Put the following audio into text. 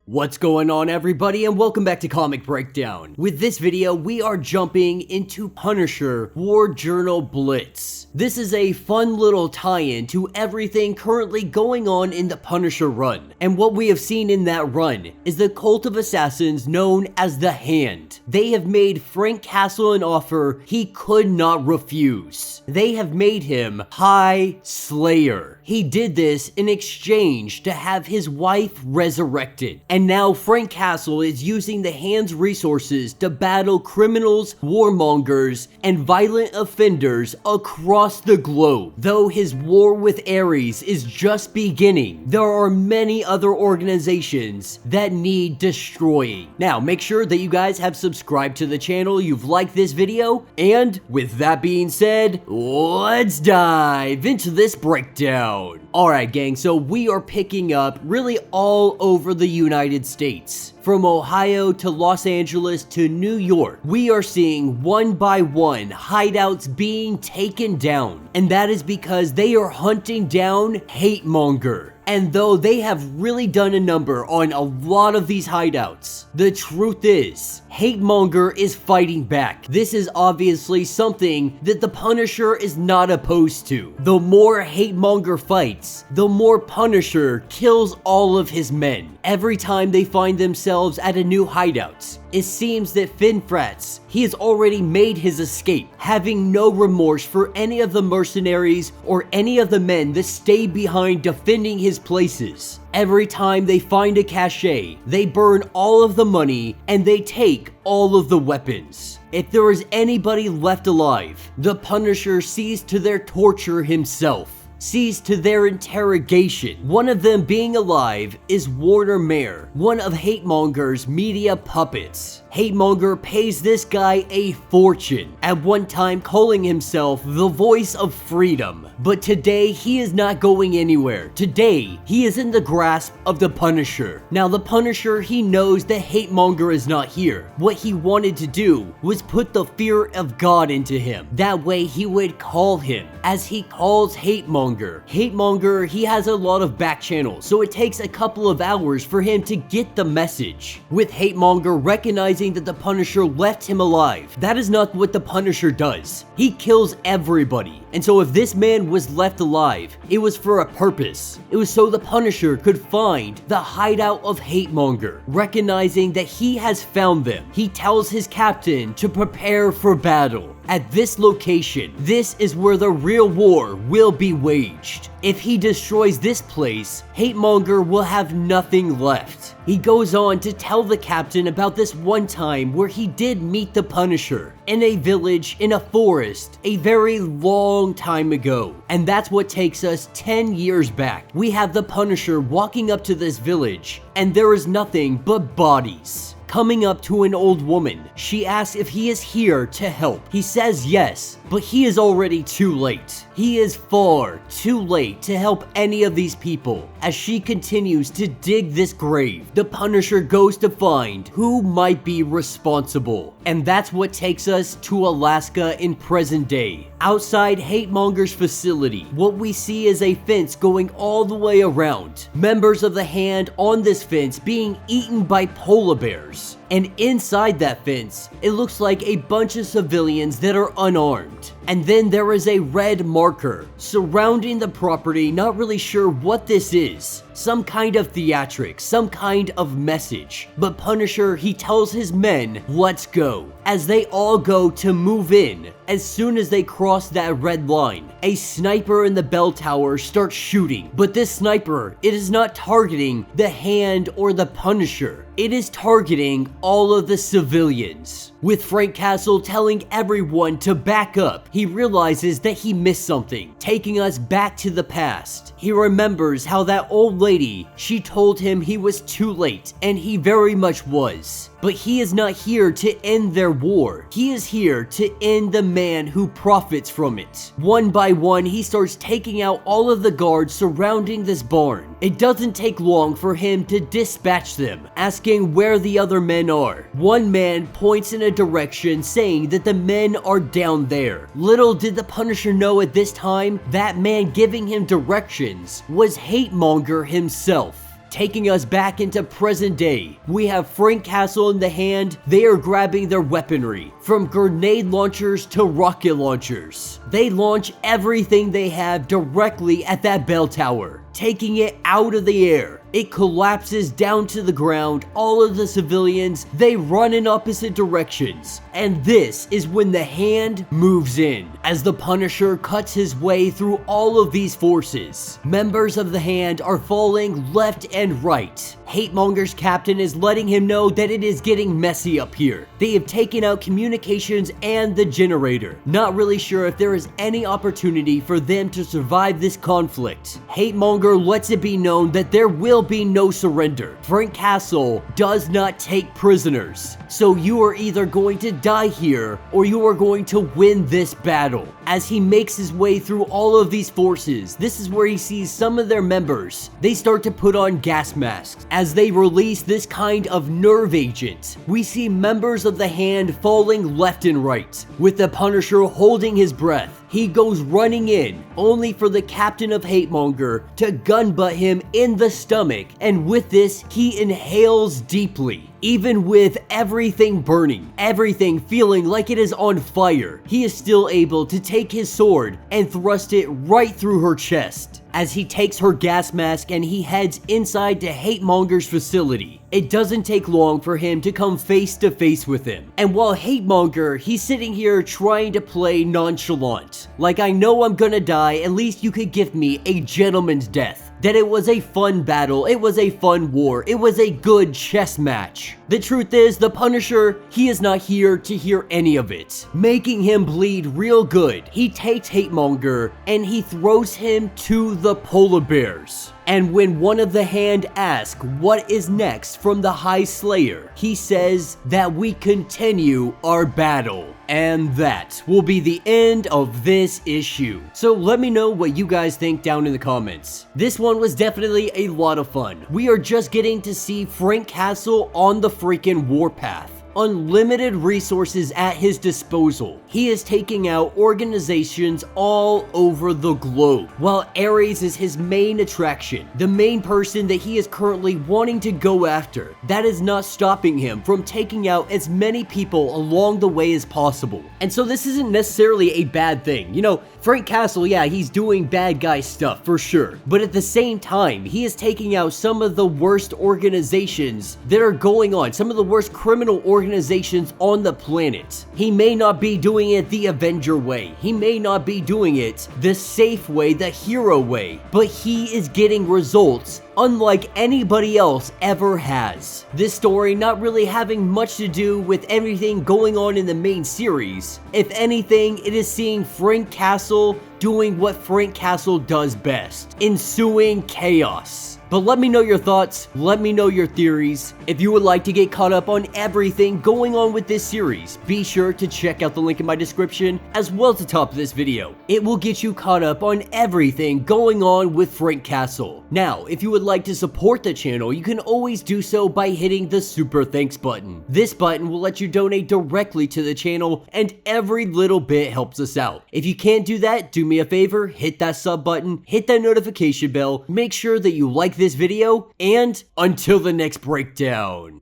What's going on, everybody, and welcome back to Comic Breakdown. With this video, we are jumping into Punisher War Journal BLITZ. This is a fun little tie-in to everything currently going on in the Punisher run. And what we have seen in that run is the cult of assassins known as the Hand. They have made Frank Castle an offer he could not refuse. They have made him High Slayer. He did this in exchange to have his wife resurrected. And now Frank Castle is using the Hand's resources to battle criminals, warmongers, and violent offenders across the globe. Though his war with Ares is just beginning, there are many other organizations that need destroying. Now, make sure that you guys have subscribed to the channel, you've liked this video, and with that being said, let's dive into this breakdown. Alright gang, so we are picking up really all over the United States. From Ohio to Los Angeles to New York, we are seeing one by one hideouts being taken down. And that is because they are hunting down Hate-Monger. And though they have really done a number on a lot of these hideouts, the truth is, Hate-Monger is fighting back. This is obviously something that the Punisher is not opposed to. The more Hate-Monger fights, the more Punisher kills all of his men. Every time they find themselves at a new hideout, it seems that Fratz, he has already made his escape, having no remorse for any of the mercenaries or any of the men that stay behind defending his places. Every time they find a cache, they burn all of the money and they take all of the weapons. If there is anybody left alive, the Punisher sees to their torture himself. Sees to their interrogation. One of them being alive is Warner Mayer, one of Hate-Monger's media puppets. Hate-Monger pays this guy a fortune, at one time calling himself the voice of freedom. But today, he is not going anywhere. Today, he is in the grasp of the Punisher. Now, the Punisher, he knows that Hate-Monger is not here. What he wanted to do was put the fear of God into him. That way, he would call him, as he calls Hate-Monger. Hate-Monger, he has a lot of back channels, so it takes a couple of hours for him to get the message. With Hate-Monger recognizing that the Punisher left him alive. That is not what the Punisher does. He kills everybody. And so if this man was left alive, it was for a purpose. It was so the Punisher could find the hideout of Hate-Monger. Recognizing that he has found them, he tells his captain to prepare for battle. At this location, this is where the real war will be waged. If he destroys this place, Hate-Monger will have nothing left. He goes on to tell the captain about this one time where he did meet the Punisher in a village in a forest a very long time ago. And that's what takes us 10 years back. We have the Punisher walking up to this village and there is nothing but bodies. Coming up to an old woman, she asks if he is here to help. He says yes, but he is already too late. He is far too late to help any of these people. As she continues to dig this grave, the Punisher goes to find who might be responsible. And that's what takes us to Alaska in present day. Outside Hate-Monger's facility, what we see is a fence going all the way around. Members of the Hand on this fence being eaten by polar bears. And inside that fence, it looks like a bunch of civilians that are unarmed. And then there is a red marker surrounding the property, not really sure what this is. Some kind of theatrics, some kind of message. But Punisher, he tells his men, let's go. As they all go to move in, as soon as they cross that red line, a sniper in the bell tower starts shooting. But this sniper, it is not targeting the Hand or the Punisher. It is targeting all of the civilians. With Frank Castle telling everyone to back up, he realizes that he missed something, taking us back to the past. He remembers how that old lady, she told him he was too late, and he very much was. But he is not here to end their war. He is here to end the man who profits from it. One by one, he starts taking out all of the guards surrounding this barn. It doesn't take long for him to dispatch them, asking where the other men are. One man points in a direction saying that the men are down there. Little did the Punisher know at this time, that man giving him directions was Hate-Monger himself. Taking us back into present day, we have Frank Castle in the hand. They are grabbing their weaponry, from grenade launchers to rocket launchers. They launch everything they have directly at that bell tower, taking it out of the air. It collapses down to the ground. All of the civilians, they run in opposite directions. And this is when the hand moves in, as the Punisher cuts his way through all of these forces. Members of the hand are falling left and right. Hate-Monger's captain is letting him know that it is getting messy up here. They have taken out communications and the generator. Not really sure if there is any opportunity for them to survive this conflict. Hate-Monger lets it be known that there will be no surrender. Frank Castle does not take prisoners. So you are either going to die here or you are going to win this battle. As he makes his way through all of these forces, this is where he sees some of their members. They start to put on gas masks. As they release this kind of nerve agent, we see members of the hand falling left and right, with the Punisher holding his breath. He goes running in, only for the captain of Hate-Monger to gun-butt him in the stomach, and with this, he inhales deeply. Even with everything burning, everything feeling like it is on fire, he is still able to take his sword and thrust it right through her chest. As he takes her gas mask and he heads inside to Hate-Monger's facility. It doesn't take long for him to come face to face with him. And while Hate-Monger, he's sitting here trying to play nonchalant. Like, I know I'm gonna die, at least you could give me a gentleman's death. That it was a fun battle, it was a fun war, it was a good chess match. The truth is, the Punisher, he is not here to hear any of it, making him bleed real good. He takes Hate-Monger and he throws him to the polar bears. And when one of the hand asks what is next from the High Slayer, he says that we continue our battle. And that will be the end of this issue. So let me know what you guys think down in the comments. This one was definitely a lot of fun. We are just getting to see Frank Castle on the freaking warpath. Unlimited resources at his disposal. He is taking out organizations all over the globe, while Ares is his main attraction, the main person that he is currently wanting to go after. That is not stopping him from taking out as many people along the way as possible. And so this isn't necessarily a bad thing. You know, Frank Castle, yeah, he's doing bad guy stuff for sure, but at the same time, he is taking out some of the worst organizations that are going on, some of the worst criminal organizations on the planet. He may not be doing it the Avenger way, he may not be doing it the safe way, the hero way, but he is getting results unlike anybody else ever has. This story not really having much to do with everything going on in the main series. If anything, it is seeing Frank Castle doing what Frank Castle does best, ensuing chaos. But let me know your thoughts, let me know your theories. If you would like to get caught up on everything going on with this series, be sure to check out the link in my description as well as the top of this video. It will get you caught up on everything going on with Frank Castle. Now, if you would like to support the channel, you can always do so by hitting the super thanks button. This button will let you donate directly to the channel, and every little bit helps us out. If you can't do that, do me a favor, hit that sub button, hit that notification bell, make sure that you like this video, and until the next breakdown.